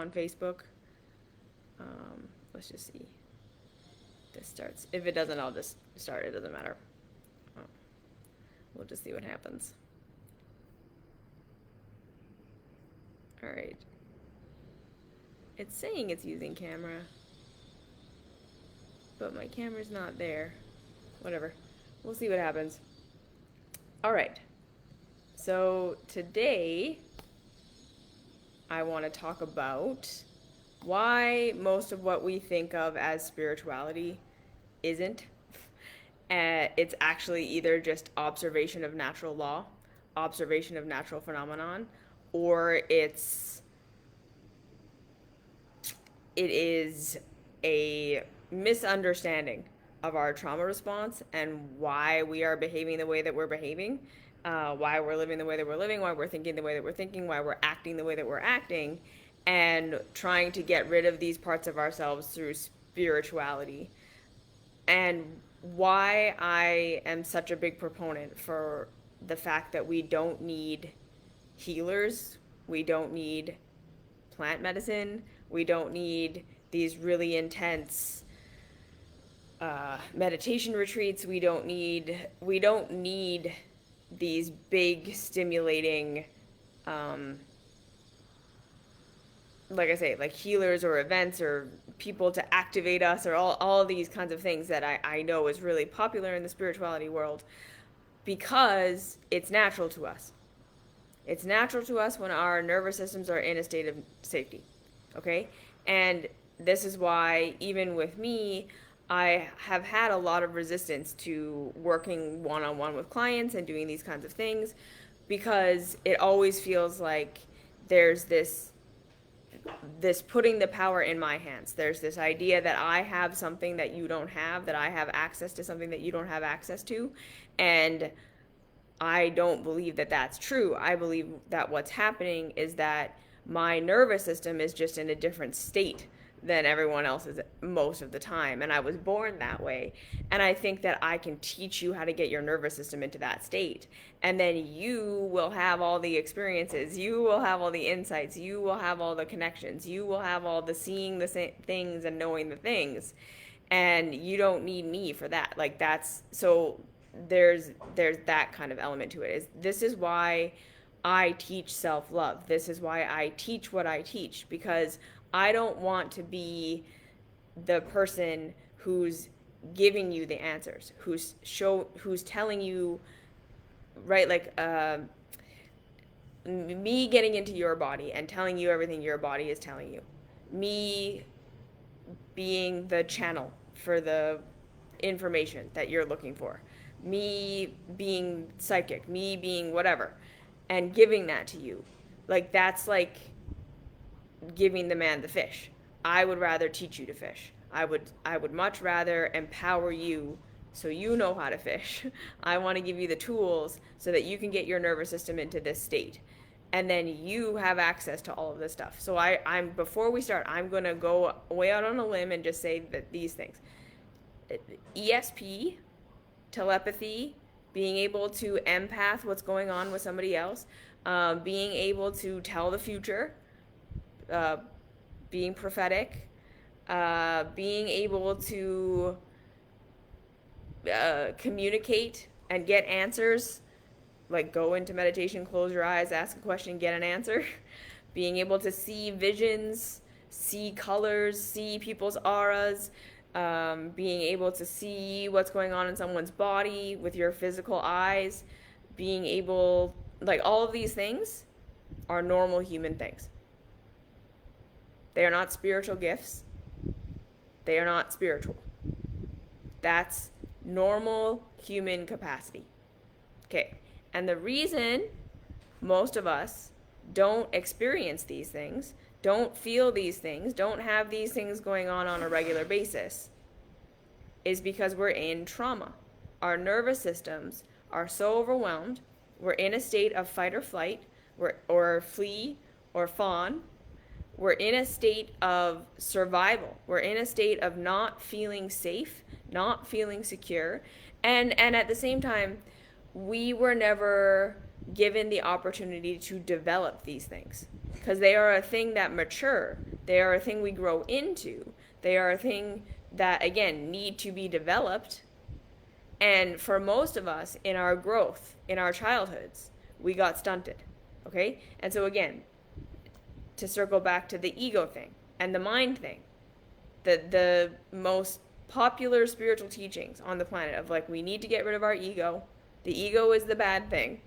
on Facebook. Let's just see. This starts. If it doesn't, I'll just start. It doesn't matter. Oh, we'll just see what happens. All right. It's saying it's using camera, but my camera's not there. Whatever. We'll see what happens. All right. So today, I want to talk about why most of what we think of as spirituality isn't. It's actually either just observation of natural law, observation of natural phenomenon, or it is a misunderstanding of our trauma response and why we are behaving the way that we're behaving, why we're living the way that we're living, why we're thinking the way that we're thinking, why we're acting the way that we're acting, and trying to get rid of these parts of ourselves through spirituality. And why I am such a big proponent for the fact that we don't need healers, we don't need plant medicine, we don't need these really intense meditation retreats. We don't need these big stimulating, like I say, like healers or events or people to activate us or all these kinds of things that I know is really popular in the spirituality world, because it's natural to us. It's natural to us when our nervous systems are in a state of safety. Okay? And this is why, even with me, I have had a lot of resistance to working one on one with clients and doing these kinds of things, because it always feels like there's this putting the power in my hands. There's this idea that I have something that you don't have, that I have access to something that you don't have access to. And I don't believe that that's true. I believe that what's happening is that my nervous system is just in a different state than everyone else's most of the time. And I was born that way. And I think that I can teach you how to get your nervous system into that state. And then you will have all the experiences. You will have all the insights. You will have all the connections. You will have all the seeing the things and knowing the things. And you don't need me for that. Like, that's so there's that kind of element to it. This is why I teach self-love. This is why I teach what I teach, because I don't want to be the person who's giving you the answers, who's telling you, right? Like, me getting into your body and telling you everything your body is telling you, me being the channel for the information that you're looking for, me being psychic, me being whatever, and giving that to you. Like, that's like giving the man the fish. I would rather teach you to fish. I would much rather empower you so you know how to fish. I want to give you the tools so that you can get your nervous system into this state. And then you have access to all of this stuff. So I'm before we start, I'm going to go way out on a limb and just say that these things. ESP, telepathy, being able to empath what's going on with somebody else, being able to tell the future, being prophetic, being able to communicate and get answers, like go into meditation, close your eyes, ask a question, get an answer, being able to see visions, see colors, see people's auras, being able to see what's going on in someone's body with your physical eyes, being able, like, all of these things are normal human things. They are not spiritual gifts. They are not spiritual. That's normal human capacity. Okay. And the reason most of us don't experience these things, don't feel these things, don't have these things going on a regular basis, is because we're in trauma. Our nervous systems are so overwhelmed. We're in a state of fight or flight, or flee or fawn. We're in a state of survival. We're in a state of not feeling safe, not feeling secure. And at the same time, we were never given the opportunity to develop these things. because they are a thing that mature. They are a thing we grow into. They are a thing that, again, need to be developed. And for most of us, in our growth, in our childhoods, we got stunted. Okay? And so, again, to circle back to the ego thing and the mind thing, the most popular spiritual teachings on the planet of like, we need to get rid of our ego. The ego is the bad thing.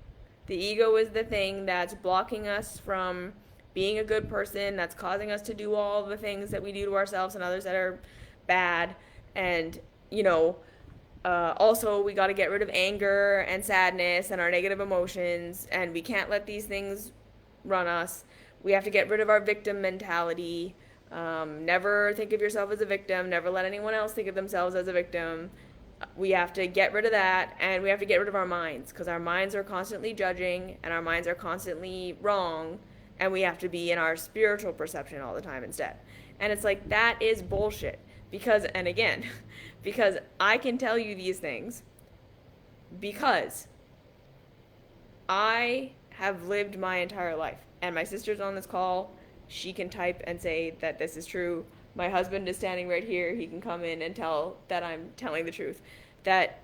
The ego is the thing that's blocking us from being a good person, that's causing us to do all the things that we do to ourselves and others that are bad. And, also, we got to get rid of anger and sadness and our negative emotions, and we can't let these things run us. We have to get rid of our victim mentality. Never think of yourself as a victim. Never let anyone else think of themselves as a victim. We have to get rid of that, and we have to get rid of our minds, because our minds are constantly judging and our minds are constantly wrong, and we have to be in our spiritual perception all the time instead. And it's like, that is bullshit. Because, and again, because I can tell you these things because I have lived my entire life. And my sister's on this call. She can type and say that this is true. My husband is standing right here. He can come in and tell that I'm telling the truth. That,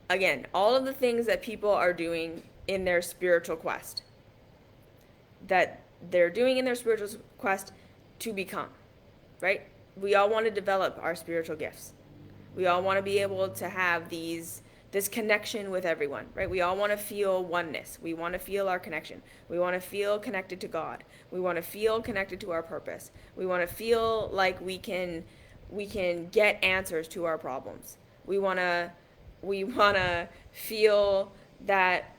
again, all of the things that people are doing in their spiritual quest, that they're doing in their spiritual quest to become, right? We all want to develop our spiritual gifts. We all want to be able to have this connection with everyone, right? We all want to feel oneness. We want to feel our connection. We want to feel connected to God. We want to feel connected to our purpose. We want to feel like we can get answers to our problems. We want to feel that,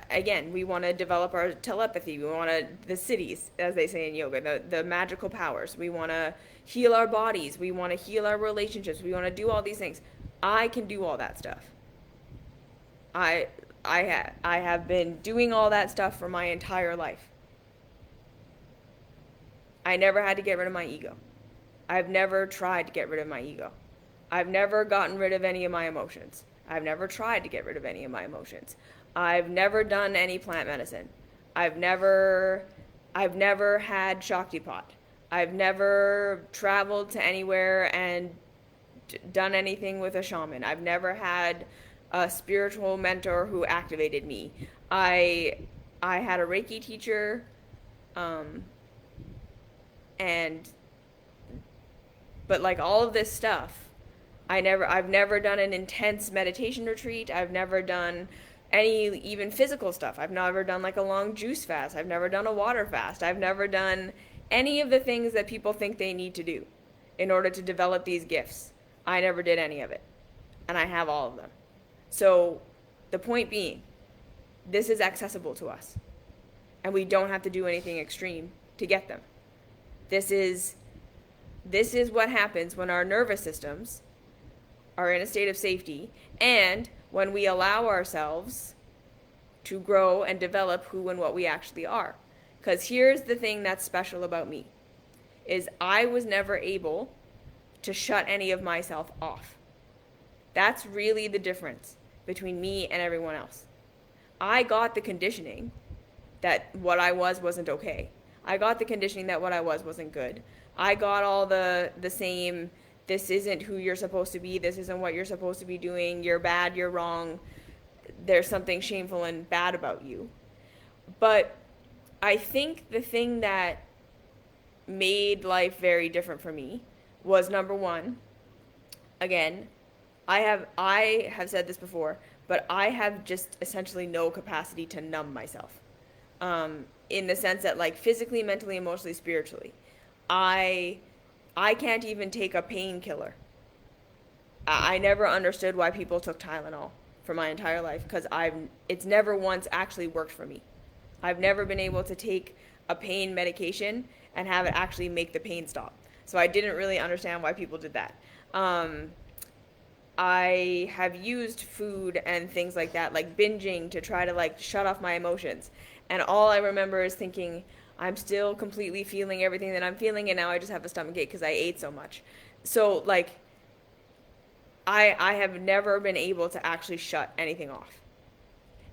again, we want to develop our telepathy. We want the cities, as they say in yoga, the magical powers. We want to heal our bodies. We want to heal our relationships. We want to do all these things. I can do all that stuff. I have been doing all that stuff for my entire life. I never had to get rid of my ego. I've never tried to get rid of my ego. I've never gotten rid of any of my emotions. I've never tried to get rid of any of my emotions. I've never done any plant medicine. I've never had Shaktipat. I've never traveled to anywhere and done anything with a shaman. I've never had a spiritual mentor who activated me. I had a Reiki teacher, but like all of this stuff, I've never done an intense meditation retreat. I've never done any even physical stuff. I've never done like a long juice fast. I've never done a water fast. I've never done any of the things that people think they need to do in order to develop these gifts. I never did any of it. And I have all of them. So the point being, this is accessible to us. And we don't have to do anything extreme to get them. This is what happens when our nervous systems are in a state of safety, and when we allow ourselves to grow and develop who and what we actually are. Because here's the thing that's special about me, is I was never able to shut any of myself off. That's really the difference between me and everyone else. I got the conditioning that what I was wasn't okay. I got the conditioning that what I was wasn't good. I got all the same, this isn't who you're supposed to be, this isn't what you're supposed to be doing, you're bad, you're wrong, there's something shameful and bad about you. But I think the thing that made life very different for me was, number one, again, I have said this before, but I have just essentially no capacity to numb myself. In the sense that, like, physically, mentally, emotionally, spiritually, I can't even take a painkiller. I never understood why people took Tylenol for my entire life, because it's never once actually worked for me. I've never been able to take a pain medication and have it actually make the pain stop. So I didn't really understand why people did that. I have used food and things like that, like binging, to try to like shut off my emotions. And all I remember is thinking, I'm still completely feeling everything that I'm feeling, and now I just have a stomachache because I ate so much. So like, I have never been able to actually shut anything off.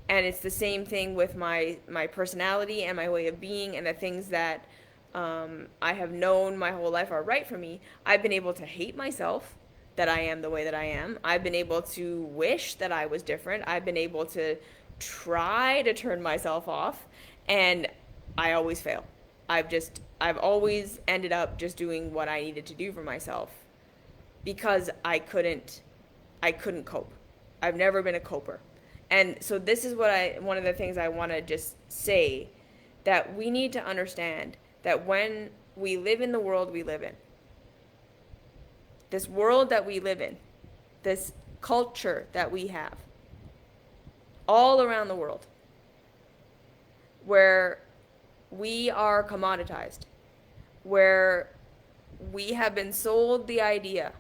And it's the same thing with my personality and my way of being, and the things that I have known my whole life are right for me. I've been able to hate myself that I am the way that I am. I've been able to wish that I was different. I've been able to try to turn myself off, and I always fail. I've always ended up just doing what I needed to do for myself because I couldn't cope. I've never been a coper. And so this is one of the things I want to just say, that we need to understand that when we live in the world we live in, this world that we live in, this culture that we have all around the world, where we are commoditized, where we have been sold the idea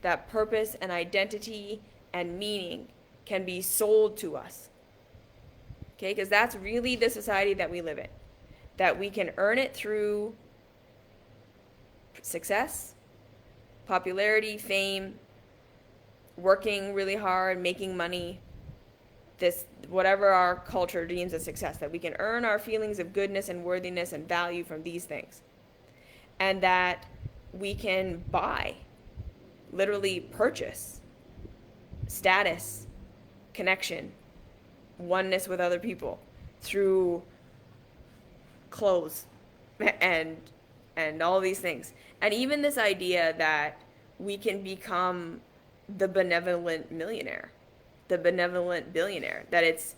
that purpose and identity and meaning can be sold to us. Okay, because that's really the society that we live in. That we can earn it through success, popularity, fame, working really hard, making money, this whatever our culture deems as success, that we can earn our feelings of goodness and worthiness and value from these things. And that we can buy, literally purchase status, connection, oneness with other people through clothes and all these things. And even this idea that we can become the benevolent millionaire, the benevolent billionaire, that it's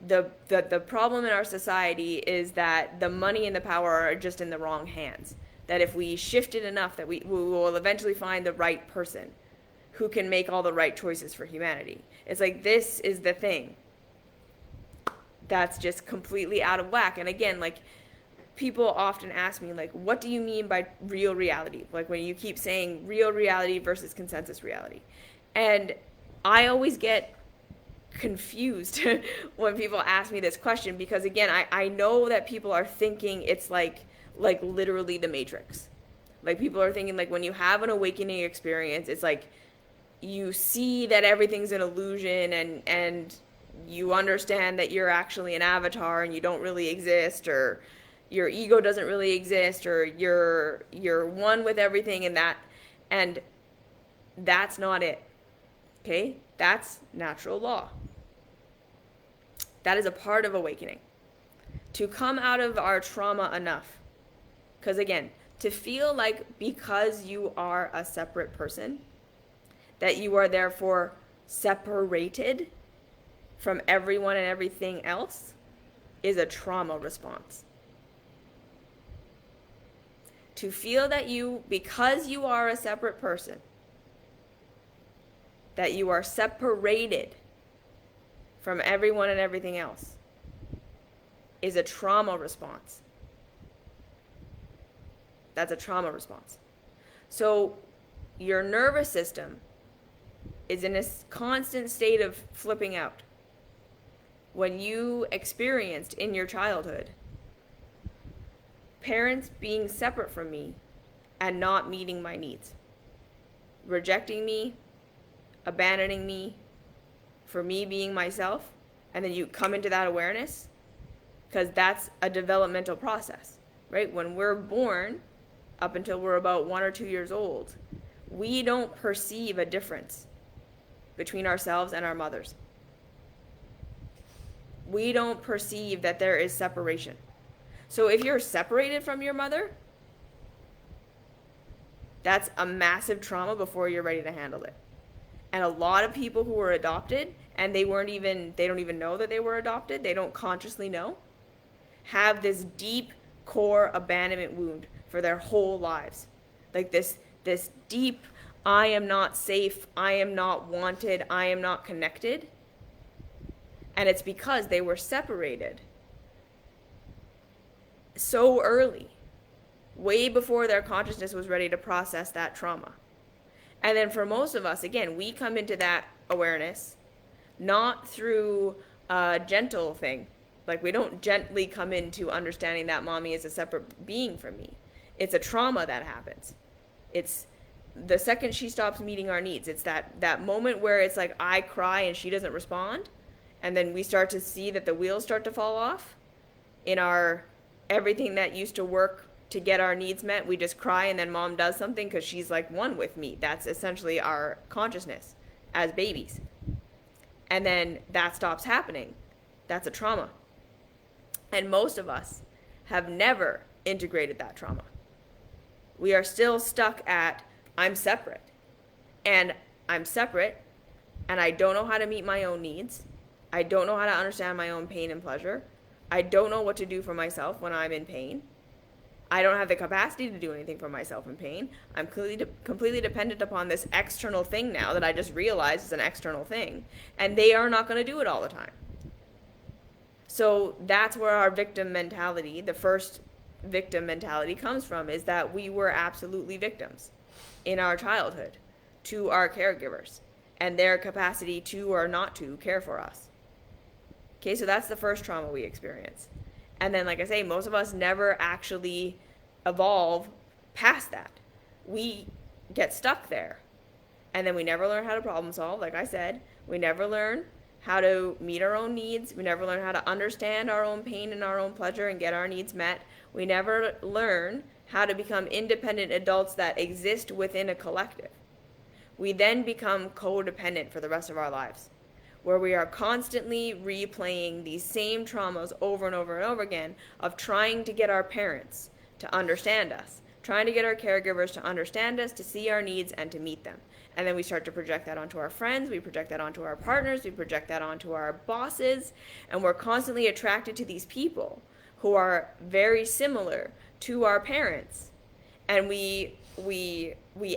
the problem in our society is that the money and the power are just in the wrong hands. That if we shift it enough, that we will eventually find the right person who can make all the right choices for humanity. It's like, this is the thing that's just completely out of whack. And again, like, people often ask me, like, what do you mean by real reality? Like, when you keep saying real reality versus consensus reality. And I always get confused when people ask me this question, because again, I know that people are thinking it's like literally the Matrix. Like, people are thinking, like, when you have an awakening experience, it's like you see that everything's an illusion, and you understand that you're actually an avatar and you don't really exist, or your ego doesn't really exist, or you're one with everything, and that's not it. Okay? That's natural law. That is a part of awakening. To come out of our trauma enough. Because again, to feel like because you are a separate person, that you are therefore separated from everyone and everything else, is a trauma response. To feel that because you are a separate person, that you are separated from everyone and everything else, is a trauma response. That's a trauma response. So your nervous system is in a constant state of flipping out. When you experienced in your childhood parents being separate from me and not meeting my needs, rejecting me, abandoning me for me being myself, and then you come into that awareness, because that's a developmental process, right? When we're born, up until we're about 1 or 2 years old, we don't perceive a difference between ourselves and our mothers. We don't perceive that there is separation. So if you're separated from your mother, that's a massive trauma before you're ready to handle it. And a lot of people who were adopted, and they don't even know that they were adopted, they don't consciously know, have this deep core abandonment wound for their whole lives. Like this deep, I am not safe, I am not wanted, I am not connected. And it's because they were separated so early, way before their consciousness was ready to process that trauma. And then for most of us, again, we come into that awareness not through a gentle thing. Like, we don't gently come into understanding that mommy is a separate being from me. It's a trauma that happens. It's the second she stops meeting our needs. It's that moment where it's like I cry and she doesn't respond. And then we start to see that the wheels start to fall off in our everything that used to work to get our needs met. We just cry and then mom does something because she's like one with me. That's essentially our consciousness as babies. And then that stops happening. That's a trauma. And most of us have never integrated that trauma. We are still stuck at, I'm separate. And I'm separate, and I don't know how to meet my own needs. I don't know how to understand my own pain and pleasure. I don't know what to do for myself when I'm in pain. I don't have the capacity to do anything for myself in pain. I'm completely dependent upon this external thing now that I just realized is an external thing. And they are not going to do it all the time. So that's where our victim mentality, the first victim mentality comes from, is that we were absolutely victims in our childhood to our caregivers and their capacity to or not to care for us. Okay, so that's the first trauma we experience. And then, like I say, most of us never actually evolve past that. We get stuck there. And then we never learn how to problem solve, like I said. We never learn how to meet our own needs. We never learn how to understand our own pain and our own pleasure and get our needs met. We never learn how to become independent adults that exist within a collective. We then become codependent for the rest of our lives, where we are constantly replaying these same traumas over and over and over again of trying to get our parents to understand us, trying to get our caregivers to understand us, to see our needs, and to meet them. And then we start to project that onto our friends, we project that onto our partners, we project that onto our bosses, and we're constantly attracted to these people who are very similar to our parents. And we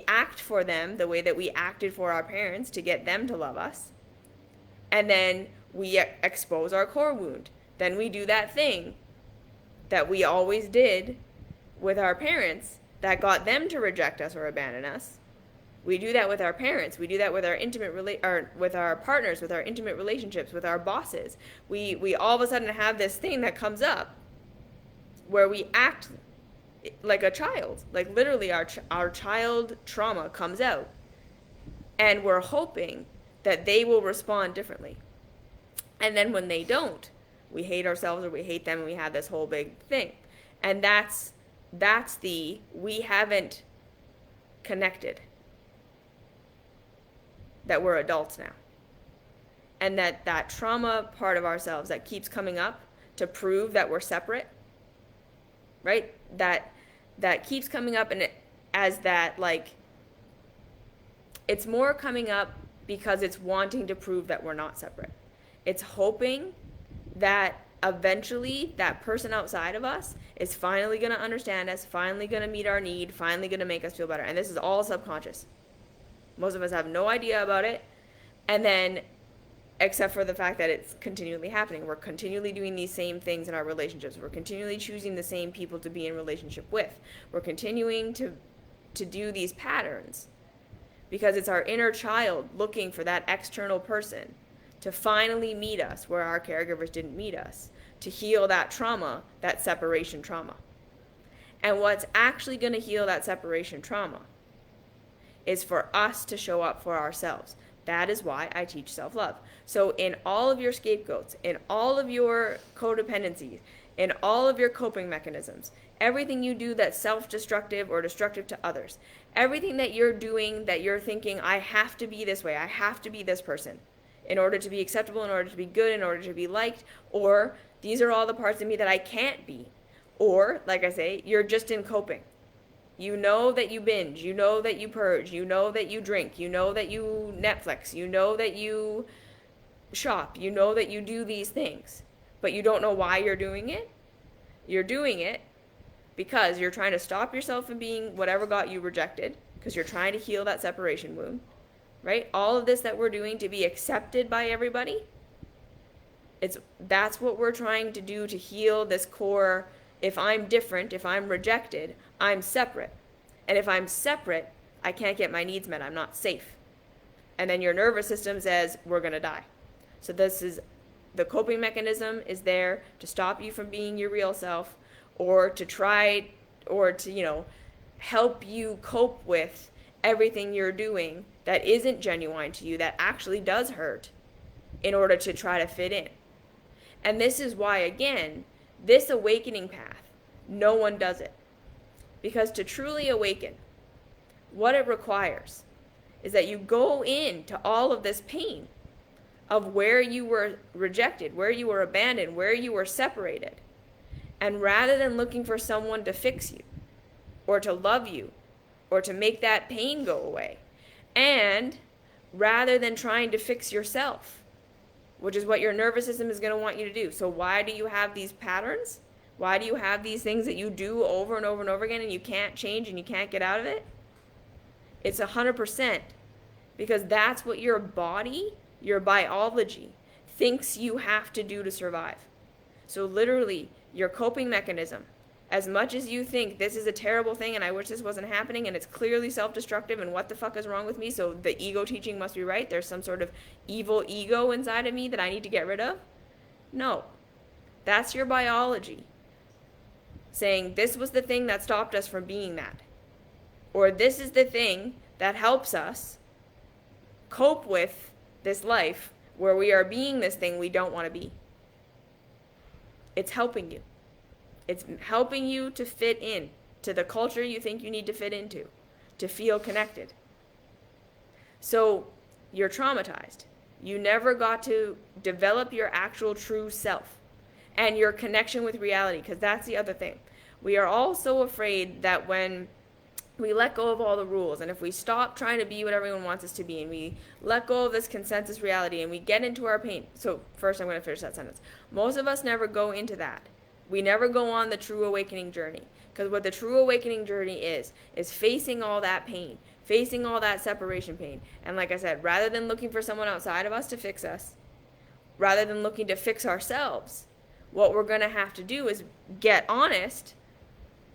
act for them the way that we acted for our parents to get them to love us. And then we expose our core wound. Then we do that thing that we always did with our parents that got them to reject us or abandon us. We do that with our parents. We do that with our with our partners, with our intimate relationships, with our bosses. We all of a sudden have this thing that comes up where we act like a child. Like literally our child trauma comes out. And we're hoping that they will respond differently. And then when they don't, we hate ourselves or we hate them and we have this whole big thing. And that's we haven't connected. That we're adults now. And that trauma part of ourselves that keeps coming up to prove that we're separate, right? That keeps coming up, and as that, like, it's more coming up because it's wanting to prove that we're not separate. It's hoping that eventually that person outside of us is finally going to understand us, finally going to meet our need, finally going to make us feel better. And this is all subconscious. Most of us have no idea about it. And then, except for the fact that it's continually happening. We're continually doing these same things in our relationships. We're continually choosing the same people to be in relationship with. We're continuing to do these patterns because it's our inner child looking for that external person to finally meet us where our caregivers didn't meet us, to heal that trauma, that separation trauma. And what's actually going to heal that separation trauma is for us to show up for ourselves. That is why I teach self-love. So in all of your scapegoats, in all of your codependencies, in all of your coping mechanisms, everything you do that's self-destructive or destructive to others, everything that you're doing that you're thinking, I have to be this way, I have to be this person in order to be acceptable, in order to be good, in order to be liked, or these are all the parts of me that I can't be. Or, like I say, you're just in coping. You know that you binge, you know that you purge, you know that you drink, you know that you Netflix, you know that you shop, you know that you do these things, but you don't know why you're doing it. You're doing it because you're trying to stop yourself from being whatever got you rejected, because you're trying to heal that separation wound, right? All of this that we're doing to be accepted by everybody, that's what we're trying to do to heal this core. If I'm different, if I'm rejected, I'm separate. And if I'm separate, I can't get my needs met. I'm not safe. And then your nervous system says, we're going to die. So this is, the coping mechanism is there to stop you from being your real self, or to try, or to, help you cope with everything you're doing that isn't genuine to you, that actually does hurt. in order to try to fit in. And this is why, again, this awakening path, no one does it. Because to truly awaken, what it requires is that you go into all of this pain of where you were rejected, where you were abandoned, where you were separated. And rather than looking for someone to fix you, or to love you, or to make that pain go away, and rather than trying to fix yourself, which is what your nervous system is going to want you to do. So why do you have these patterns? Why do you have these things that you do over and over and over again and you can't change and you can't get out of it? It's 100% because that's what your body, your biology, thinks you have to do to survive. So literally, your coping mechanism, as much as you think this is a terrible thing and I wish this wasn't happening and it's clearly self-destructive and what the fuck is wrong with me, so the ego teaching must be right, there's some sort of evil ego inside of me that I need to get rid of. No, that's your biology saying this was the thing that stopped us from being that. Or this is the thing that helps us cope with this life where we are being this thing we don't want to be. It's helping you. It's helping you to fit in to the culture you think you need to fit into, to feel connected. So you're traumatized. You never got to develop your actual true self and your connection with reality, because that's the other thing. We are all so afraid that when we let go of all the rules, and if we stop trying to be what everyone wants us to be, and we let go of this consensus reality, and we get into our pain. So first I'm going to finish that sentence. Most of us never go into that. We never go on the true awakening journey. Because what the true awakening journey is facing all that pain, facing all that separation pain. And like I said, rather than looking for someone outside of us to fix us, rather than looking to fix ourselves, what we're going to have to do is get honest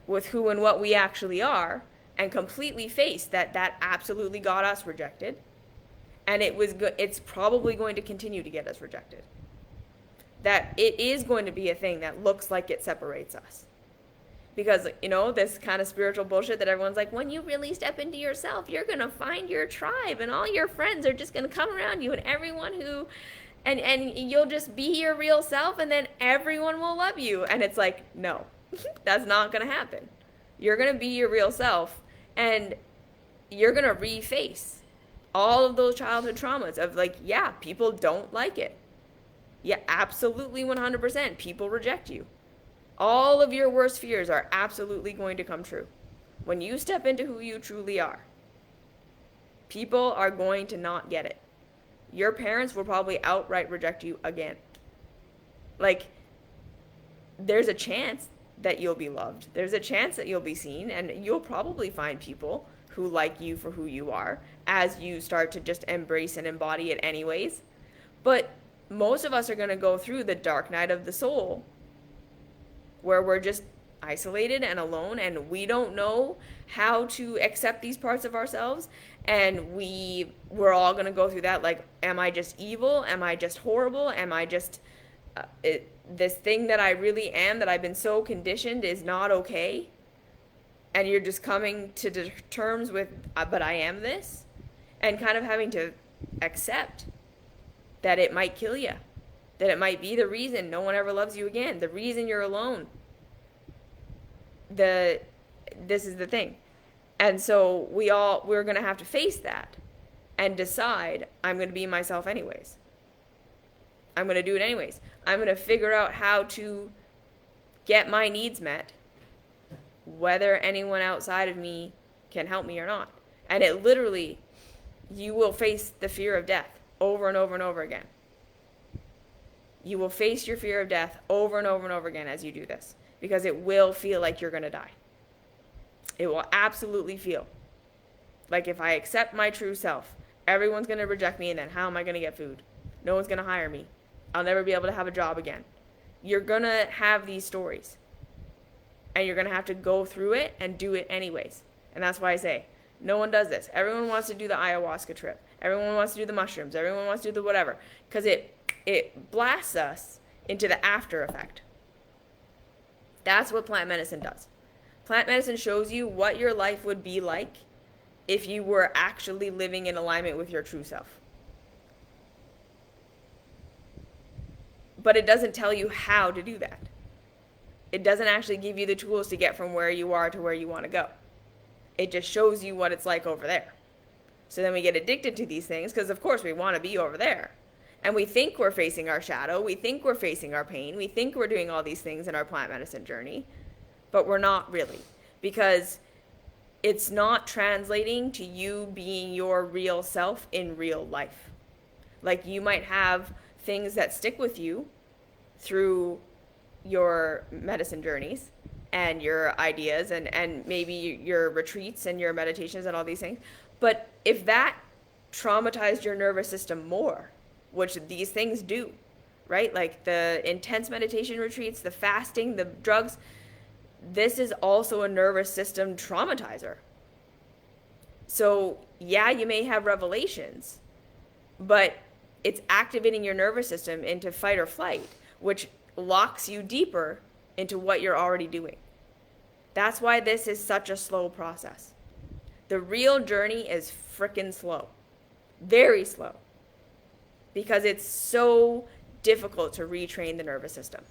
with who and what we actually are, and completely face that absolutely got us rejected, and it's probably going to continue to get us rejected. That it is going to be a thing that looks like it separates us. Because, this kind of spiritual bullshit that everyone's like, when you really step into yourself, you're going to find your tribe, and all your friends are just going to come around you, and everyone who, and you'll just be your real self, and then everyone will love you. And it's like, no, that's not going to happen. You're going to be your real self, and you're going to reface all of those childhood traumas of people don't like it. Yeah, absolutely 100%. People reject you. All of your worst fears are absolutely going to come true. When you step into who you truly are, people are going to not get it. Your parents will probably outright reject you again. There's a chance that you'll be loved. There's a chance that you'll be seen, and you'll probably find people who like you for who you are as you start to just embrace and embody it anyways. But most of us are going to go through the dark night of the soul where we're just isolated and alone, and we don't know how to accept these parts of ourselves, and we're all going to go through that. Am I just evil? Am I just horrible? Am I just this thing that I really am, that I've been so conditioned is not okay? And you're just coming to terms with, but I am this, and kind of having to accept that it might kill you, that it might be the reason no one ever loves you again, the reason you're alone. This is the thing. And so we're going to have to face that and decide, I'm going to be myself anyways. I'm going to do it anyways. I'm going to figure out how to get my needs met, whether anyone outside of me can help me or not. And it literally, you will face the fear of death over and over and over again. You will face your fear of death over and over and over again as you do this, because it will feel like you're going to die. It will absolutely feel like, if I accept my true self, everyone's going to reject me, and then how am I going to get food? No one's going to hire me. I'll never be able to have a job again. You're going to have these stories, and you're going to have to go through it and do it anyways. And that's why I say, no one does this. Everyone wants to do the ayahuasca trip. Everyone wants to do the mushrooms. Everyone wants to do the whatever, because it blasts us into the after effect. That's what plant medicine does. Plant medicine shows you what your life would be like if you were actually living in alignment with your true self. but it doesn't tell you how to do that. It doesn't actually give you the tools to get from where you are to where you want to go. It just shows you what it's like over there. So then we get addicted to these things because, of course, we want to be over there. And we think we're facing our shadow. We think we're facing our pain. We think we're doing all these things in our plant medicine journey. But we're not really. Because it's not translating to you being your real self in real life. Like, you might have things that stick with you through your medicine journeys and your ideas and maybe your retreats and your meditations and all these things. But if that traumatized your nervous system more, which these things do, right? Like the intense meditation retreats, the fasting, the drugs, this is also a nervous system traumatizer. So yeah, you may have revelations, but it's activating your nervous system into fight or flight, which locks you deeper into what you're already doing. That's why this is such a slow process. The real journey is frickin' slow. Very slow. Because it's so difficult to retrain the nervous system.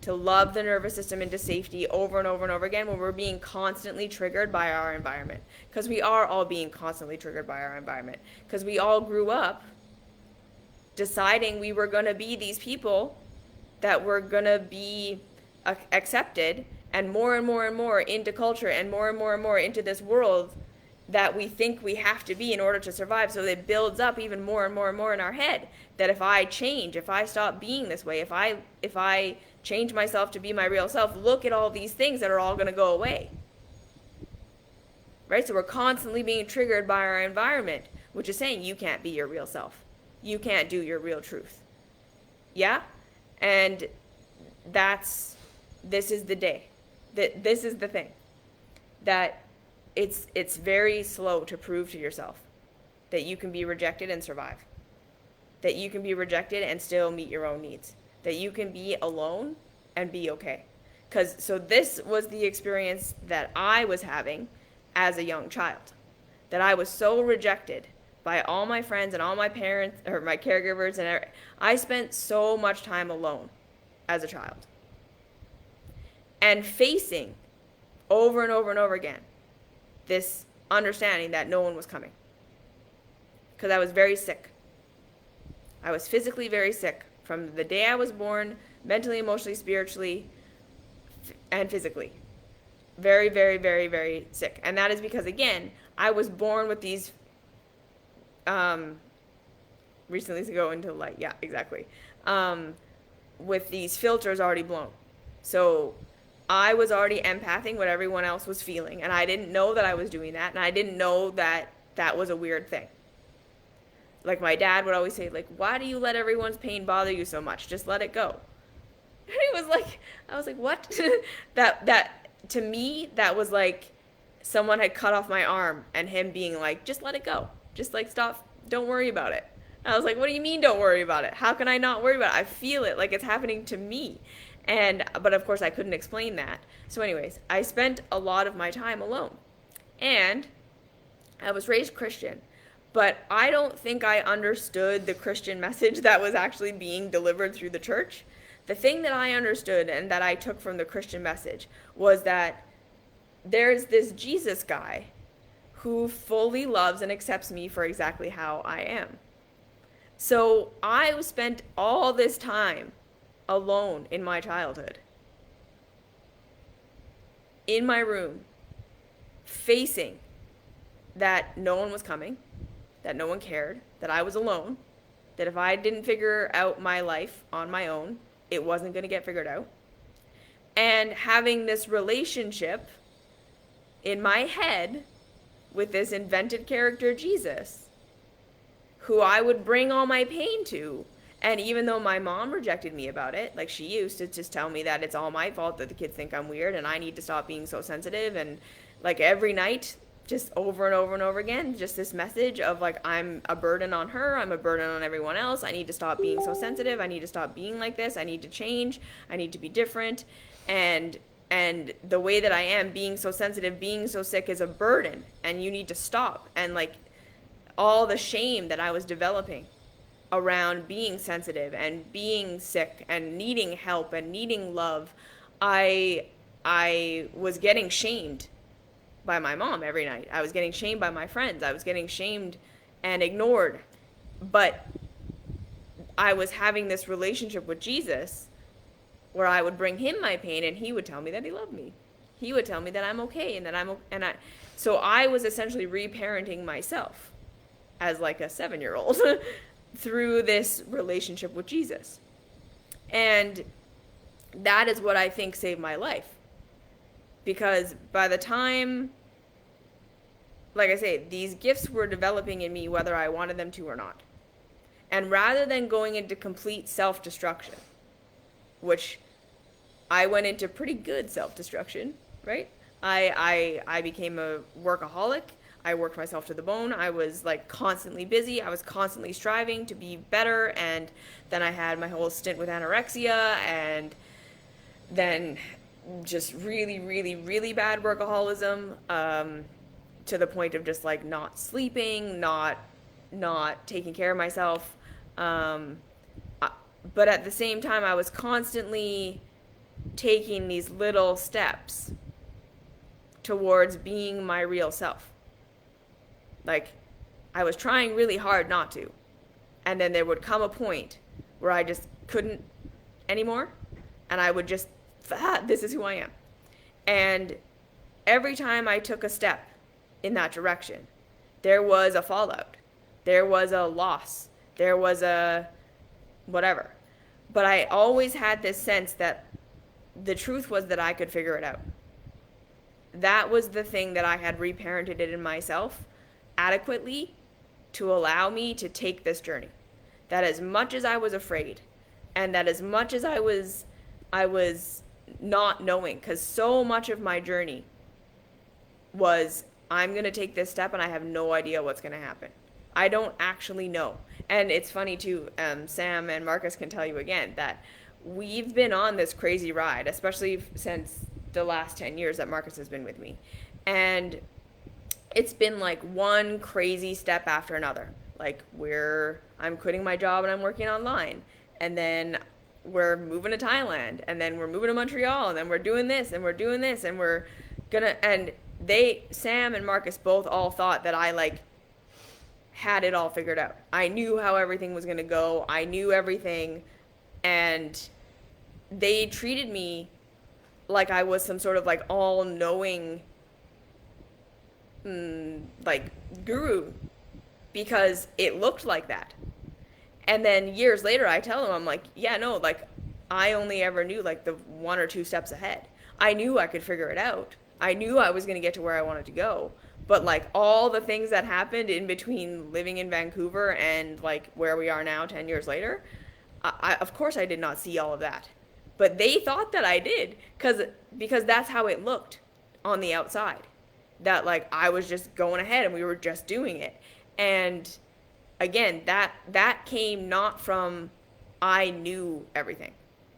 To love the nervous system into safety over and over and over again when we're being constantly triggered by our environment. Because we are all being constantly triggered by our environment. Because we all grew up deciding we were going to be these people that were going to be accepted and more into culture and more into this world that we think we have to be in order to survive. So it builds up even more and more in our head that if I change, if I stop being this way, if I change myself to be my real self, look at all these things that are all going to go away. Right? So we're constantly being triggered by our environment, which is saying you can't be your real self. You can't do your real truth. Yeah? And this is the day. This is the thing. That it's very slow to prove to yourself that you can be rejected and survive. That you can be rejected and still meet your own needs. That you can be alone and be okay. So this was the experience that I was having as a young child. That I was so rejected by all my friends and all my parents or my caregivers, and I spent so much time alone as a child. And facing over and over again this understanding that no one was coming. Because I was very sick. I was physically very sick from the day I was born, mentally, emotionally, spiritually, and physically. Very, very sick. And that is because, again, I was born with these recently to go into light. Yeah, exactly. With these filters already blown. So I was already empathing what everyone else was feeling, and I didn't know that I was doing that, and I didn't know that that was a weird thing. Like my dad would always say, like, why do you let everyone's pain bother you so much? Just let it go. And it was like, I was like, what? that to me, that was like someone had cut off my arm and him being like, just let it go. Just like, stop, don't worry about it. And I was like, what do you mean don't worry about it? How can I not worry about it? I feel it like it's happening to me. But of course I couldn't explain that. So anyways, I spent a lot of my time alone. And I was raised Christian, but I don't think I understood the Christian message that was actually being delivered through the church. The thing that I understood and that I took from the Christian message was that there's this Jesus guy who fully loves and accepts me for exactly how I am. So I spent all this time alone in my childhood, in my room, facing that no one was coming, that no one cared, that I was alone, that if I didn't figure out my life on my own, it wasn't going to get figured out. And having this relationship in my head with this invented character, Jesus, who I would bring all my pain to. And even though my mom rejected me about it, like she used to just tell me that it's all my fault that the kids think I'm weird and I need to stop being so sensitive. And like every night, just over and over again, just this message of like, I'm a burden on her, I'm a burden on everyone else, I need to stop being so sensitive, I need to stop being like this, I need to change, I need to be different, and the way that I am, being so sensitive, being so sick is a burden, and you need to stop, and like all the shame that I was developing around being sensitive and being sick and needing help and needing love, I I was getting shamed by my mom every night. I was getting shamed by my friends. I was getting shamed and ignored. But I was having this relationship with Jesus where I would bring him my pain and he would tell me that he loved me. He would tell me that I'm okay and that so I was essentially reparenting myself as like a 7-year-old through this relationship with Jesus. And that is what I think saved my life. Because by the time, like I say, these gifts were developing in me whether I wanted them to or not. And rather than going into complete self-destruction, which I went into pretty good self-destruction, right? I became a workaholic. I worked myself to the bone. I was like constantly busy. I was constantly striving to be better. And then I had my whole stint with anorexia, and then just really, really, really bad workaholism, to the point of just like not sleeping, not taking care of myself. Um, but at the same time, I was constantly taking these little steps towards being my real self. Like, I was trying really hard not to. And then there would come a point where I just couldn't anymore. And I would just, this is who I am. And every time I took a step in that direction, there was a fallout. There was a loss. There was a whatever. But I always had this sense that the truth was that I could figure it out. That was the thing that I had reparented it in myself adequately to allow me to take this journey. That as much as I was afraid, and that as much as I was not knowing, because so much of my journey was, I'm going to take this step and I have no idea what's going to happen. I don't actually know. And it's funny too, Sam and Marcus can tell you again that we've been on this crazy ride, especially since the last 10 years that Marcus has been with me. And it's been like one crazy step after another. Like I'm quitting my job and I'm working online. And then we're moving to Thailand. And then we're moving to Montreal. And then we're doing this and we're doing this. And we're gonna, and Sam and Marcus both all thought that I like had it all figured out. I knew how everything was gonna go. I knew everything. And they treated me like I was some sort of like all-knowing like guru, because it looked like that. And then years later I tell them, I'm like, yeah, no, like I only ever knew like the 1 or 2 steps ahead. I knew I could figure it out. I knew I was going to get to where I wanted to go. But like all the things that happened in between living in Vancouver and like where we are now 10 years later, of course I did not see all of that. But they thought that I did, because that's how it looked on the outside. That like I was just going ahead and we were just doing it. And again, that came not from I knew everything,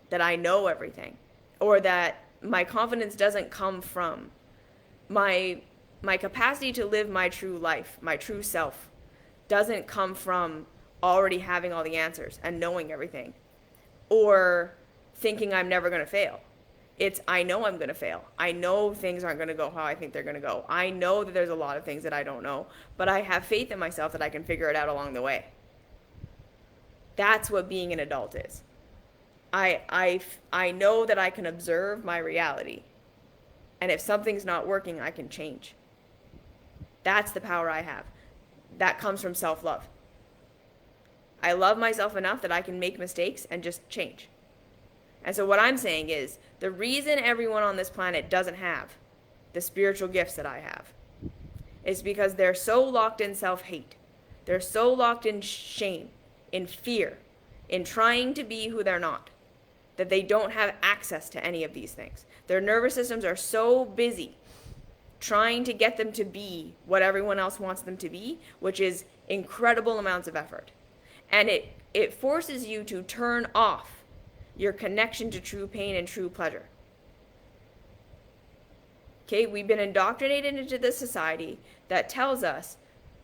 that I know everything, or that my confidence doesn't come from my capacity to live my true life, my true self, doesn't come from already having all the answers and knowing everything, or thinking I'm never going to fail. It's, I know I'm going to fail. I know things aren't going to go how I think they're going to go. I know that there's a lot of things that I don't know, but I have faith in myself that I can figure it out along the way. That's what being an adult is. I know that I can observe my reality. And if something's not working, I can change. That's the power I have. That comes from self-love. I love myself enough that I can make mistakes and just change. And so what I'm saying is, the reason everyone on this planet doesn't have the spiritual gifts that I have is because they're so locked in self-hate. They're so locked in shame, in fear, in trying to be who they're not, that they don't have access to any of these things. Their nervous systems are so busy trying to get them to be what everyone else wants them to be, which is incredible amounts of effort. And it forces you to turn off your connection to true pain and true pleasure. Okay, we've been indoctrinated into this society that tells us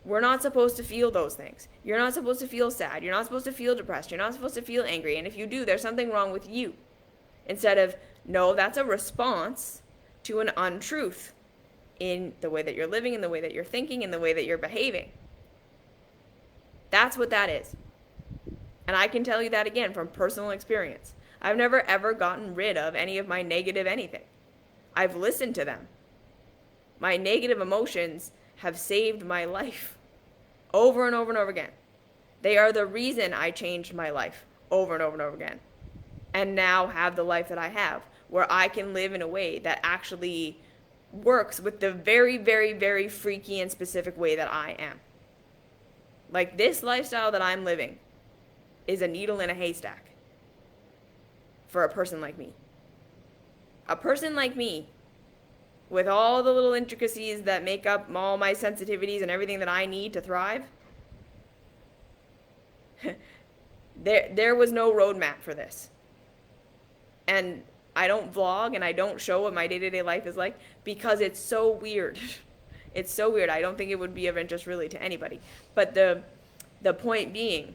We're not supposed to feel those things. You're not supposed to feel sad. You're not supposed to feel depressed. You're not supposed to feel angry. And if you do, there's something wrong with you. Instead of, no, that's a response to an untruth in the way that you're living, in the way that you're thinking, in the way that you're behaving. That's what that is. And I can tell you that again from personal experience. I've never ever gotten rid of any of my negative anything. I've listened to them. My negative emotions have saved my life over and over and over again. They are the reason I changed my life over and over and over again. And now have the life that I have, where I can live in a way that actually works with the very, very, very freaky and specific way that I am. Like, this lifestyle that I'm living is a needle in a haystack for a person like me. A person like me, with all the little intricacies that make up all my sensitivities and everything that I need to thrive, there was no roadmap for this. And I don't vlog and I don't show what my day-to-day life is like because it's so weird. It's so weird. I don't think it would be of interest really to anybody. But the point being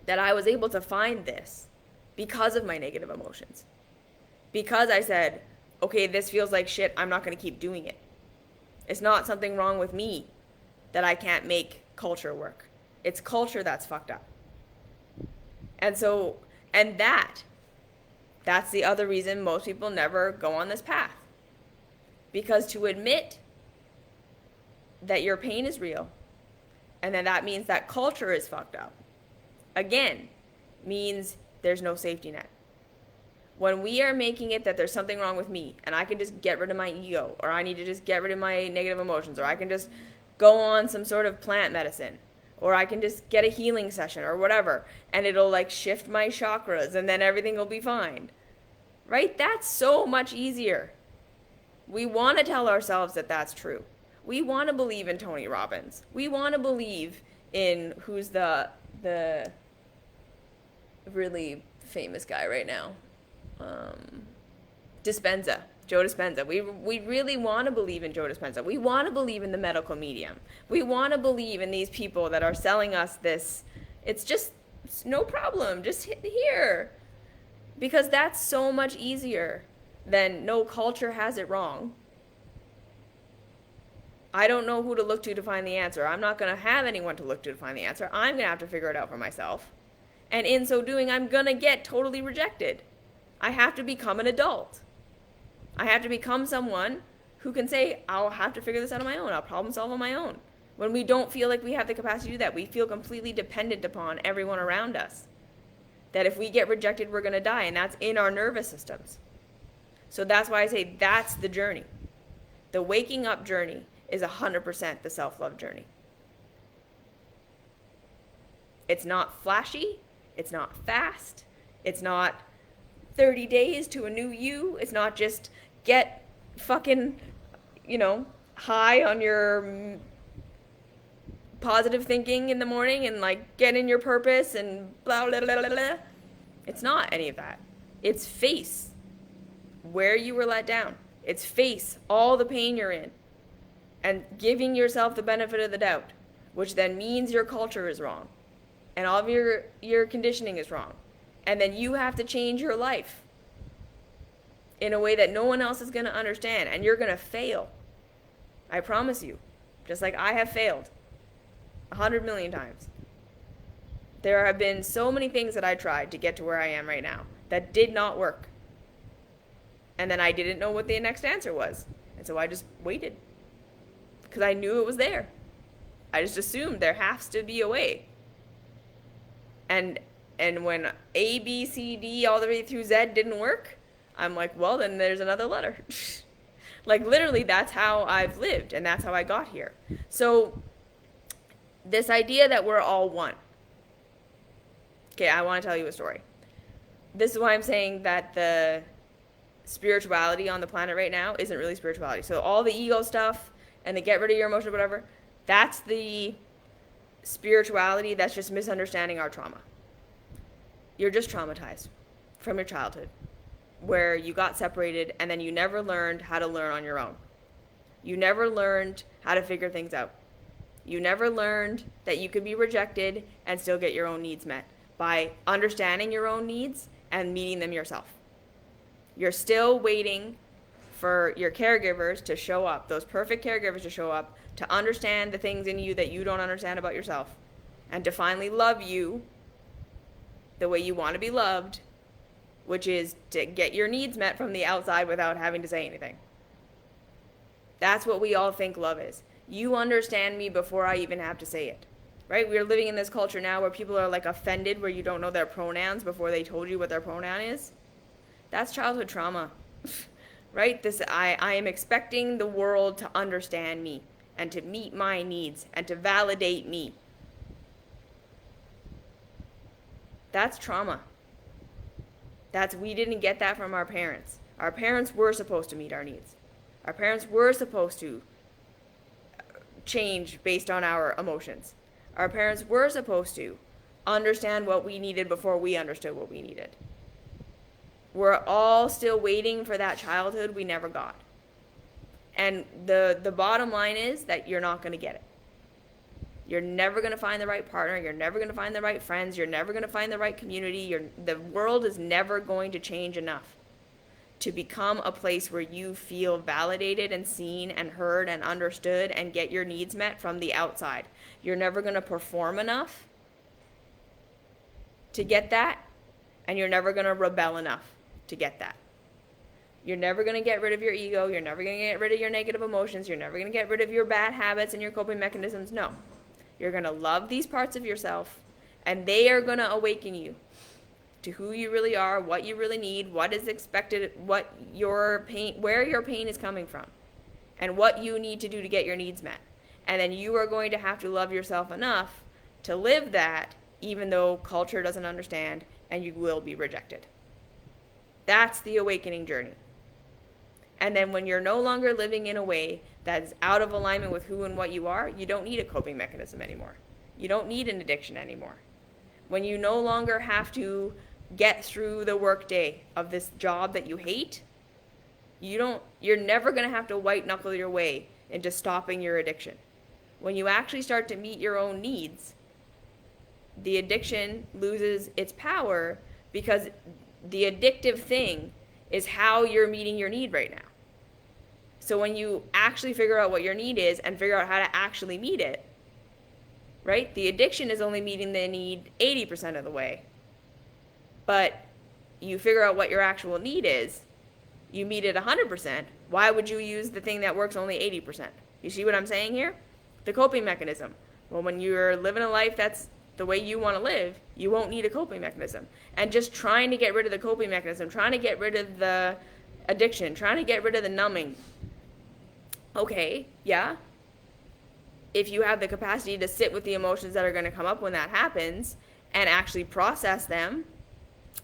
that I was able to find this because of my negative emotions. Because I said, okay, this feels like shit, I'm not going to keep doing it. It's not something wrong with me that I can't make culture work. It's culture that's fucked up. And so, and that's the other reason most people never go on this path. Because to admit that your pain is real, and then that means that culture is fucked up, again, means there's no safety net. When we are making it that there's something wrong with me, and I can just get rid of my ego, or I need to just get rid of my negative emotions, or I can just go on some sort of plant medicine, or I can just get a healing session, or whatever, and it'll like shift my chakras, and then everything will be fine. Right? That's so much easier. We want to tell ourselves that that's true. We want to believe in Tony Robbins. We want to believe in who's the really famous guy right now. Dispenza. Joe Dispenza. We really want to believe in Joe Dispenza. We want to believe in the medical medium. We want to believe in these people that are selling us this. It's just no problem. Just hit here. Because that's so much easier than no, culture has it wrong. I don't know who to look to find the answer. I'm not going to have anyone to look to find the answer. I'm going to have to figure it out for myself. And in so doing, I'm going to get totally rejected. I have to become an adult. I have to become someone who can say, I'll have to figure this out on my own. I'll problem solve on my own. When we don't feel like we have the capacity to do that, we feel completely dependent upon everyone around us. That if we get rejected, we're going to die. And that's in our nervous systems. So that's why I say that's the journey. The waking up journey is 100% the self-love journey. It's not flashy. It's not fast. It's not 30 days to a new you. It's not just get fucking, high on your positive thinking in the morning and like get in your purpose and blah, blah, blah, blah, blah. It's not any of that. It's face where you were let down. It's face all the pain you're in and giving yourself the benefit of the doubt, which then means your culture is wrong and all of your conditioning is wrong. And then you have to change your life in a way that no one else is going to understand, and you're going to fail. I promise you. Just like I have failed 100 million times. There have been so many things that I tried to get to where I am right now that did not work. And then I didn't know what the next answer was. And so I just waited. Because I knew it was there. I just assumed there has to be a way. And when A, B, C, D, all the way through Z didn't work, I'm like, well, then there's another letter. Like, literally, that's how I've lived, and that's how I got here. So, this idea that we're all one. Okay, I want to tell you a story. This is why I'm saying that the spirituality on the planet right now isn't really spirituality. So, all the ego stuff and the get rid of your emotion, whatever, that's the spirituality that's just misunderstanding our trauma. You're just traumatized from your childhood, where you got separated and then you never learned how to learn on your own. You never learned how to figure things out. You never learned that you could be rejected and still get your own needs met by understanding your own needs and meeting them yourself. You're still waiting for your caregivers to show up, those perfect caregivers to show up, to understand the things in you that you don't understand about yourself, and to finally love you the way you want to be loved, which is to get your needs met from the outside without having to say anything. That's what we all think love is. You understand me before I even have to say it. Right? We're living in this culture now where people are like offended where you don't know their pronouns before they told you what their pronoun is. That's childhood trauma. Right? I am expecting the world to understand me and to meet my needs and to validate me. That's trauma. We didn't get that from our parents. Our parents were supposed to meet our needs. Our parents were supposed to change based on our emotions. Our parents were supposed to understand what we needed before we understood what we needed. We're all still waiting for that childhood we never got. And the bottom line is that you're not going to get it. You're never going to find the right partner. You're never going to find the right friends. You're never going to find the right community. The world is never going to change enough to become a place where you feel validated and seen and heard and understood and get your needs met from the outside. You're never going to perform enough to get that, and you're never going to rebel enough to get that. You're never going to get rid of your ego. You're never going to get rid of your negative emotions. You're never going to get rid of your bad habits and your coping mechanisms. No. You're going to love these parts of yourself, and they are going to awaken you to who you really are, what you really need, what is expected, what your pain, where your pain is coming from, and what you need to do to get your needs met. And then you are going to have to love yourself enough to live that, even though culture doesn't understand and you will be rejected. That's the awakening journey. And then when you're no longer living in a way that is out of alignment with who and what you are, you don't need a coping mechanism anymore. You don't need an addiction anymore. When you no longer have to get through the workday of this job that you hate, you're never going to have to white knuckle your way into stopping your addiction. When you actually start to meet your own needs, the addiction loses its power because the addictive thing is how you're meeting your need right now. So when you actually figure out what your need is and figure out how to actually meet it, right? The addiction is only meeting the need 80% of the way. But you figure out what your actual need is, you meet it 100%. Why would you use the thing that works only 80%? You see what I'm saying here? The coping mechanism. Well, when you're living a life that's the way you want to live, you won't need a coping mechanism. And just trying to get rid of the coping mechanism, trying to get rid of the addiction, trying to get rid of the numbing. Okay, yeah. If you have the capacity to sit with the emotions that are going to come up when that happens and actually process them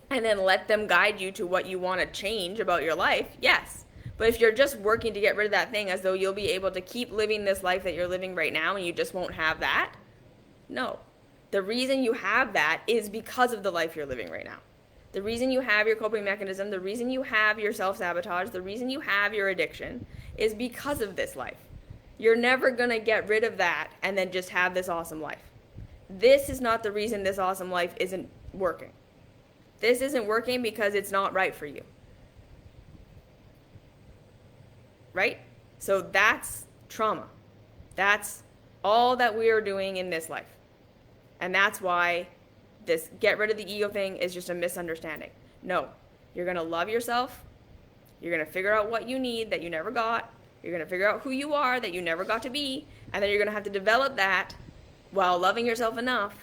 and then let them guide you to what you want to change about your life, yes. But if you're just working to get rid of that thing as though you'll be able to keep living this life that you're living right now and you just won't have that, no. The reason you have that is because of the life you're living right now. The reason you have your coping mechanism, the reason you have your self-sabotage, the reason you have your addiction is because of this life. You're never going to get rid of that and then just have this awesome life. This is not the reason this awesome life isn't working. This isn't working because it's not right for you. Right? So that's trauma. That's all that we are doing in this life. And that's why this get rid of the ego thing is just a misunderstanding. No, you're going to love yourself. You're going to figure out what you need that you never got. You're going to figure out who you are that you never got to be. And then you're going to have to develop that while loving yourself enough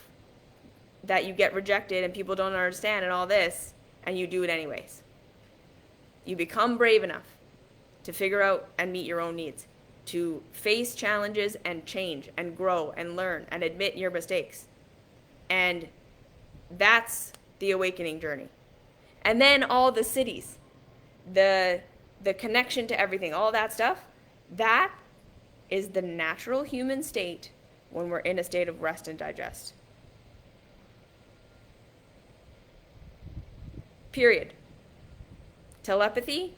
that you get rejected and people don't understand and all this, and you do it anyways. You become brave enough to figure out and meet your own needs, to face challenges and change and grow and learn and admit your mistakes. And that's the awakening journey. And then all the cities, the connection to everything, all that stuff, that is the natural human state when we're in a state of rest and digest. Period. Telepathy,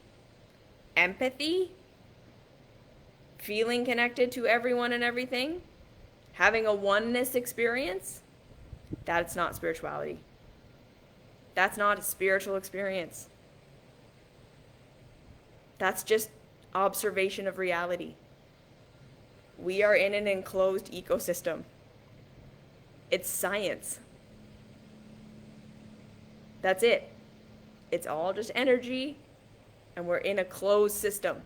empathy, feeling connected to everyone and everything, having a oneness experience, that's not spirituality. That's not a spiritual experience. That's just observation of reality. We are in an enclosed ecosystem. It's science. That's it. It's all just energy, and we're in a closed system.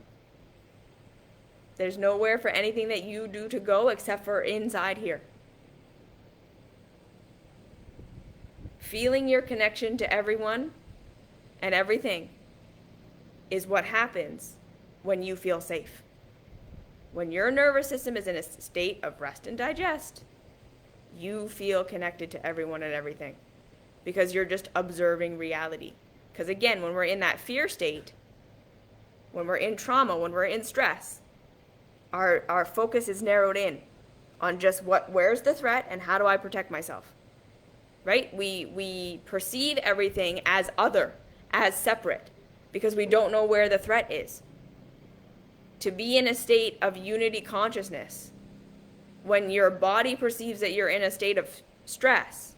There's nowhere for anything that you do to go except for inside here. Feeling your connection to everyone and everything is what happens when you feel safe. When your nervous system is in a state of rest and digest, you feel connected to everyone and everything because you're just observing reality. Because again, when we're in that fear state, when we're in trauma, when we're in stress, our focus is narrowed in on just where's the threat and how do I protect myself, right? We perceive everything as other, as separate, because we don't know where the threat is. To be in a state of unity consciousness, when your body perceives that you're in a state of stress,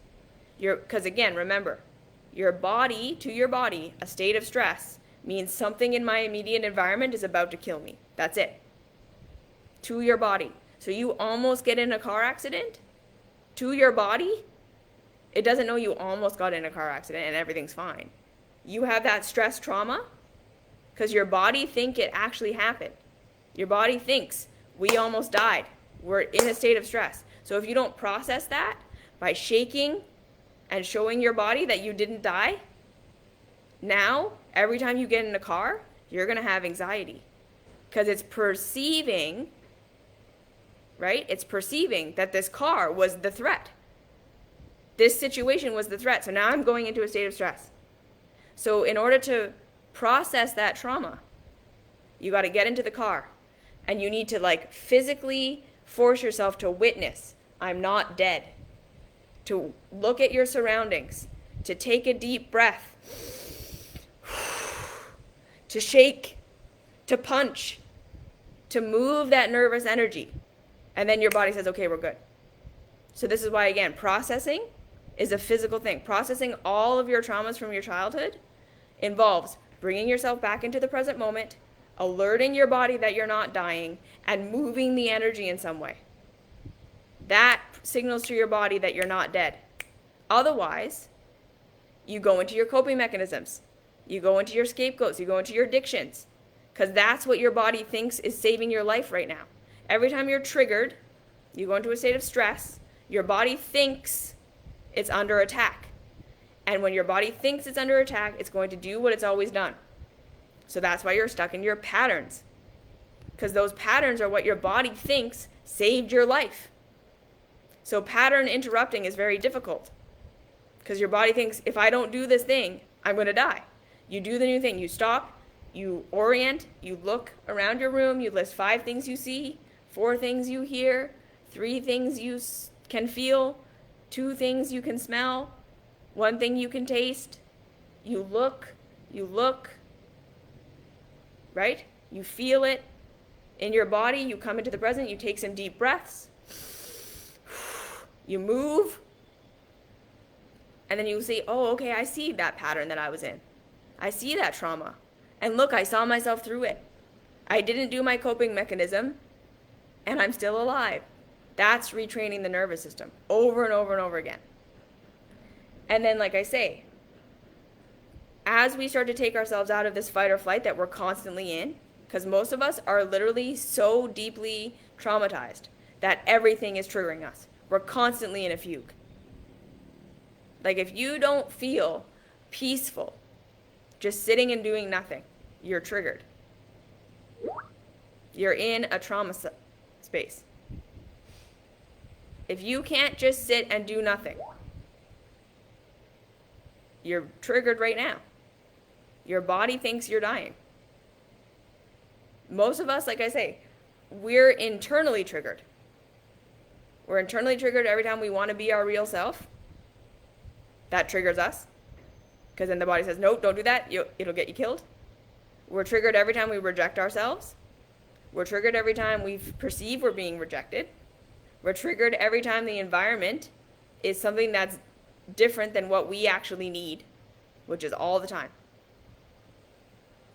because again, remember, your body, to your body, a state of stress means something in my immediate environment is about to kill me. That's it. To your body. So you almost get in a car accident, to your body, it doesn't know you almost got in a car accident and everything's fine. You have that stress trauma because your body thinks it actually happened. Your body thinks we almost died. We're in a state of stress. So if you don't process that by shaking and showing your body that you didn't die, now every time you get in a car, you're going to have anxiety because it's perceiving, right? It's perceiving that this car was the threat. This situation was the threat. So now I'm going into a state of stress. So in order to process that trauma, you got to get into the car and you need to physically force yourself to witness, I'm not dead. To look at your surroundings, to take a deep breath, to shake, to punch, to move that nervous energy. And then your body says, okay, we're good. So this is why, again, processing is a physical thing. Processing all of your traumas from your childhood involves bringing yourself back into the present moment, alerting your body that you're not dying, and moving the energy in some way. That signals to your body that you're not dead. Otherwise, you go into your coping mechanisms. You go into your scapegoats. You go into your addictions. Because that's what your body thinks is saving your life right now. Every time you're triggered, you go into a state of stress, your body thinks it's under attack. And when your body thinks it's under attack, it's going to do what it's always done. So that's why you're stuck in your patterns. Because those patterns are what your body thinks saved your life. So pattern interrupting is very difficult. Because your body thinks, if I don't do this thing, I'm going to die. You do the new thing. You stop, you orient, you look around your room, you list 5 things you see, 4 things you hear, 3 things you can feel, 2 things you can smell, 1 thing you can taste. You look, right? You feel it in your body. You come into the present. You take some deep breaths. You move. And then you say, oh, okay, I see that pattern that I was in. I see that trauma. And look, I saw myself through it. I didn't do my coping mechanism, and I'm still alive. That's retraining the nervous system over and over and over again. And then, like I say, as we start to take ourselves out of this fight or flight that we're constantly in, because most of us are literally so deeply traumatized that everything is triggering us. We're constantly in a fugue. If you don't feel peaceful, just sitting and doing nothing, you're triggered. You're in a trauma space. If you can't just sit and do nothing, you're triggered right now. Your body thinks you're dying. Most of us, like I say, we're internally triggered. We're internally triggered every time we want to be our real self. That triggers us. Because then the body says, nope, don't do that. It'll get you killed. We're triggered every time we reject ourselves. We're triggered every time we perceive we're being rejected. We're triggered every time the environment is something that's different than what we actually need, which is all the time.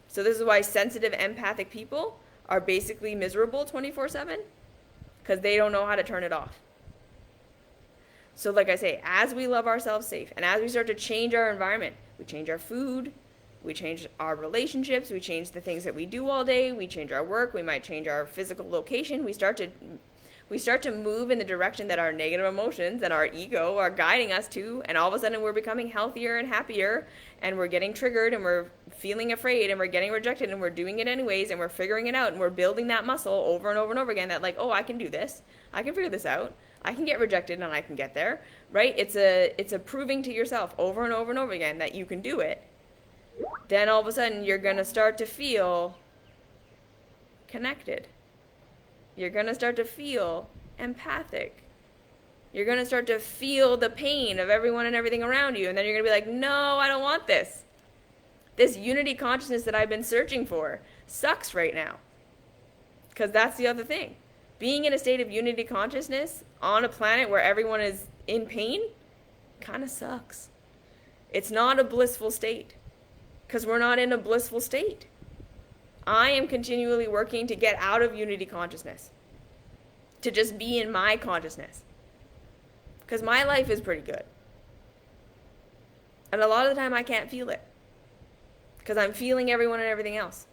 So this is why sensitive, empathic people are basically miserable 24/7, because they don't know how to turn it off. So like I say, as we love ourselves safe and as we start to change our environment, we change our food, we change our relationships, we change the things that we do all day, we change our work, we might change our physical location, we start to move in the direction that our negative emotions and our ego are guiding us to, and all of a sudden we're becoming healthier and happier, and we're getting triggered, and we're feeling afraid, and we're getting rejected, and we're doing it anyways, and we're figuring it out, and we're building that muscle over and over and over again, that like, oh, I can do this, I can figure this out, I can get rejected and I can get there, right? It's a proving to yourself over and over and over again that you can do it. Then all of a sudden you're going to start to feel connected. You're going to start to feel empathic. You're going to start to feel the pain of everyone and everything around you. And then you're going to be like, no, I don't want this. This unity consciousness that I've been searching for sucks right now. Because that's the other thing. Being in a state of unity consciousness on a planet where everyone is in pain kind of sucks. It's not a blissful state. Because we're not in a blissful state. I am continually working to get out of unity consciousness. To just be in my consciousness. Because my life is pretty good. And a lot of the time I can't feel it. Because I'm feeling everyone and everything else.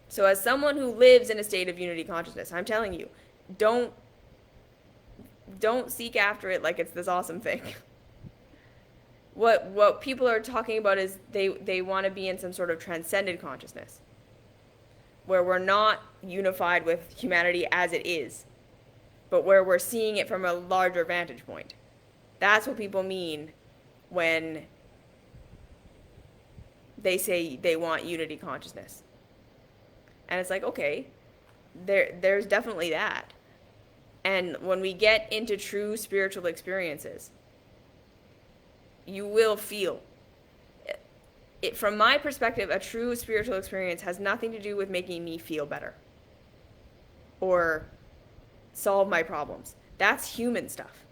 So as someone who lives in a state of unity consciousness, I'm telling you, don't seek after it like it's this awesome thing. What people are talking about is they want to be in some sort of transcended consciousness, where we're not unified with humanity as it is, but where we're seeing it from a larger vantage point. That's what people mean when they say they want unity consciousness. And it's like, okay, there's definitely that. And when we get into true spiritual experiences, you will feel it. From my perspective, a true spiritual experience has nothing to do with making me feel better or solve my problems. That's human stuff.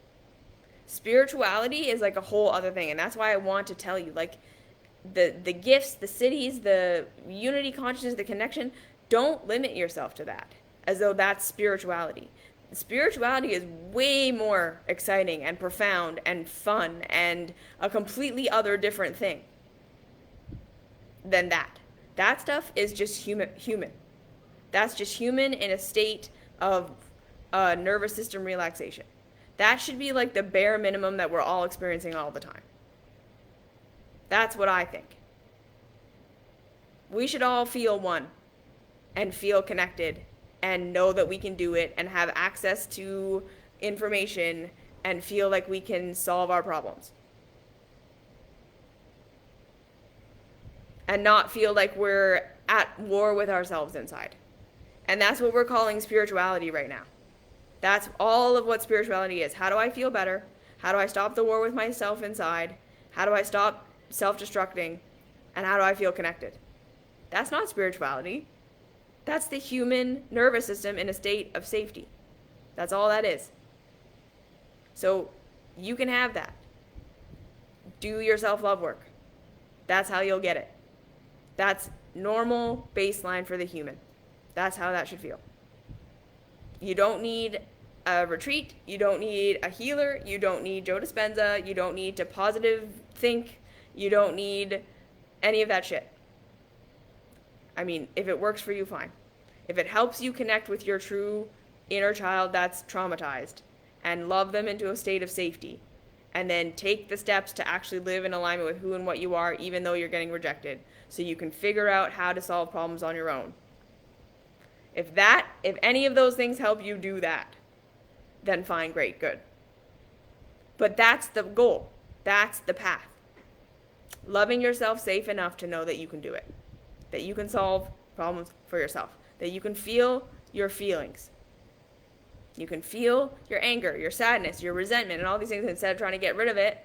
Spirituality is like a whole other thing, and that's why I want to tell you, like, the gifts, the cities, the unity consciousness, the connection, don't limit yourself to that as though that's spirituality. Spirituality is way more exciting and profound and fun and a completely other different thing than that. That stuff is just human. That's just human in a state of nervous system relaxation. That should be like the bare minimum that we're all experiencing all the time. That's what I think. We should all feel one and feel connected and know that we can do it and have access to information and feel like we can solve our problems. And not feel like we're at war with ourselves inside. And that's what we're calling spirituality right now. That's all of what spirituality is. How do I feel better? How do I stop the war with myself inside? How do I stop self-destructing? And how do I feel connected? That's not spirituality. That's the human nervous system in a state of safety. That's all that is. So you can have that. Do your self-love work. That's how you'll get it. That's normal baseline for the human. That's how that should feel. You don't need a retreat. You don't need a healer. You don't need Joe Dispenza. You don't need to positive think. You don't need any of that shit. I mean, if it works for you, fine. If it helps you connect with your true inner child that's traumatized and love them into a state of safety, and then take the steps to actually live in alignment with who and what you are, even though you're getting rejected, so you can figure out how to solve problems on your own. If any of those things help you do that, then fine, great, good. But that's the goal. That's the path. Loving yourself safe enough to know that you can do it. That you can solve problems for yourself. That you can feel your feelings. You can feel your anger, your sadness, your resentment, and all these things. Instead of trying to get rid of it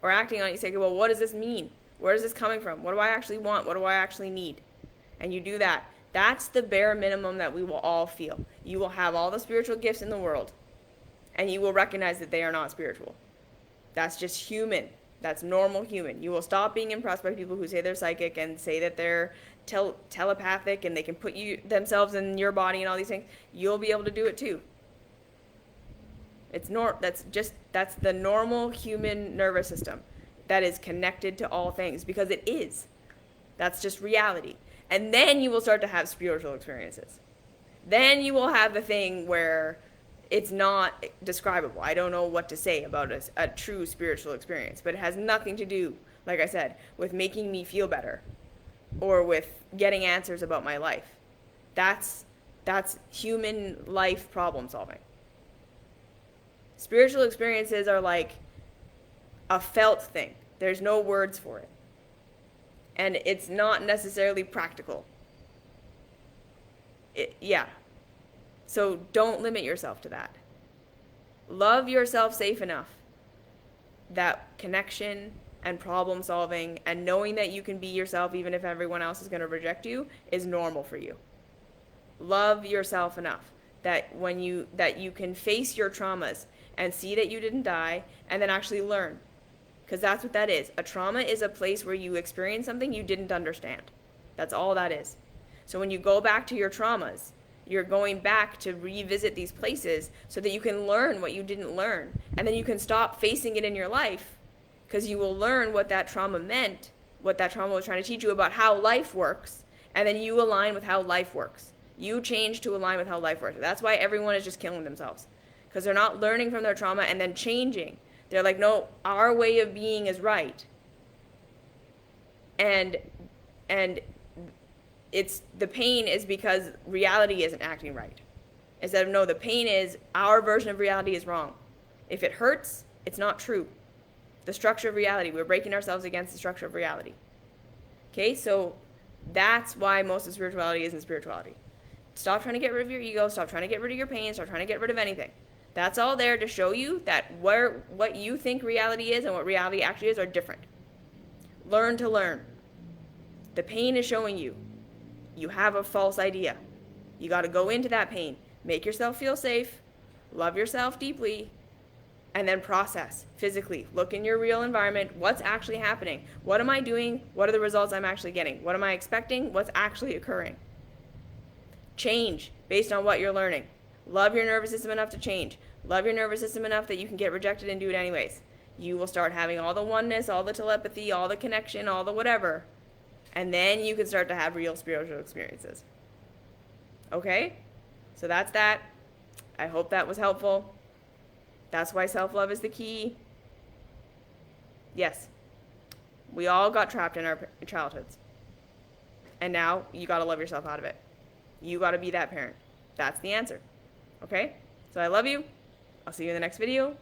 or acting on it, you say, well, what does this mean? Where is this coming from? What do I actually want? What do I actually need? And you do that. That's the bare minimum that we will all feel. You will have all the spiritual gifts in the world, and you will recognize that they are not spiritual. That's just human. That's normal human. You will stop being impressed by people who say they're psychic and say that they're telepathic and they can put themselves in your body and all these things. You'll be able to do it too. That's the normal human nervous system that is connected to all things, because it is. That's just reality. And then you will start to have spiritual experiences. Then you will have the thing where it's not describable. I don't know what to say about a true spiritual experience, but it has nothing to do, like I said, with making me feel better or with getting answers about my life. That's human life problem solving. Spiritual experiences are like a felt thing. There's no words for it. And it's not necessarily practical. Yeah. So don't limit yourself to that. Love yourself safe enough that connection and problem solving and knowing that you can be yourself even if everyone else is going to reject you is normal for you. Love yourself enough that you can face your traumas and see that you didn't die and then actually learn. Because that's what that is. A trauma is a place where you experience something you didn't understand. That's all that is. So when you go back to your traumas, you're going back to revisit these places so that you can learn what you didn't learn. And then you can stop facing it in your life, because you will learn what that trauma meant, what that trauma was trying to teach you about how life works, and then you align with how life works. You change to align with how life works. That's why everyone is just killing themselves, because they're not learning from their trauma and then changing. They're like, no, our way of being is right. And it's the pain is because reality isn't acting right. Instead of, no, the pain is our version of reality is wrong. If it hurts, it's not true. The structure of reality, we're breaking ourselves against the structure of reality. Okay, so that's why most of spirituality isn't spirituality. Stop trying to get rid of your ego, stop trying to get rid of your pain, stop trying to get rid of anything. That's all there to show you that what you think reality is and what reality actually is are different. Learn to learn. The pain is showing you have a false idea. You got to go into that pain. Make yourself feel safe. Love yourself deeply. And then process physically. Look in your real environment. What's actually happening? What am I doing? What are the results I'm actually getting? What am I expecting? What's actually occurring? Change based on what you're learning. Love your nervous system enough to change. Love your nervous system enough that you can get rejected and do it anyways. You will start having all the oneness, all the telepathy, all the connection, all the whatever. And then you can start to have real spiritual experiences. Okay? So that's that. I hope that was helpful. That's why self-love is the key. Yes. We all got trapped in our childhoods. And now you got to love yourself out of it. You got to be that parent. That's the answer. Okay? So I love you. I'll see you in the next video.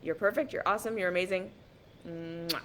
You're perfect. You're awesome. You're amazing. Mwah.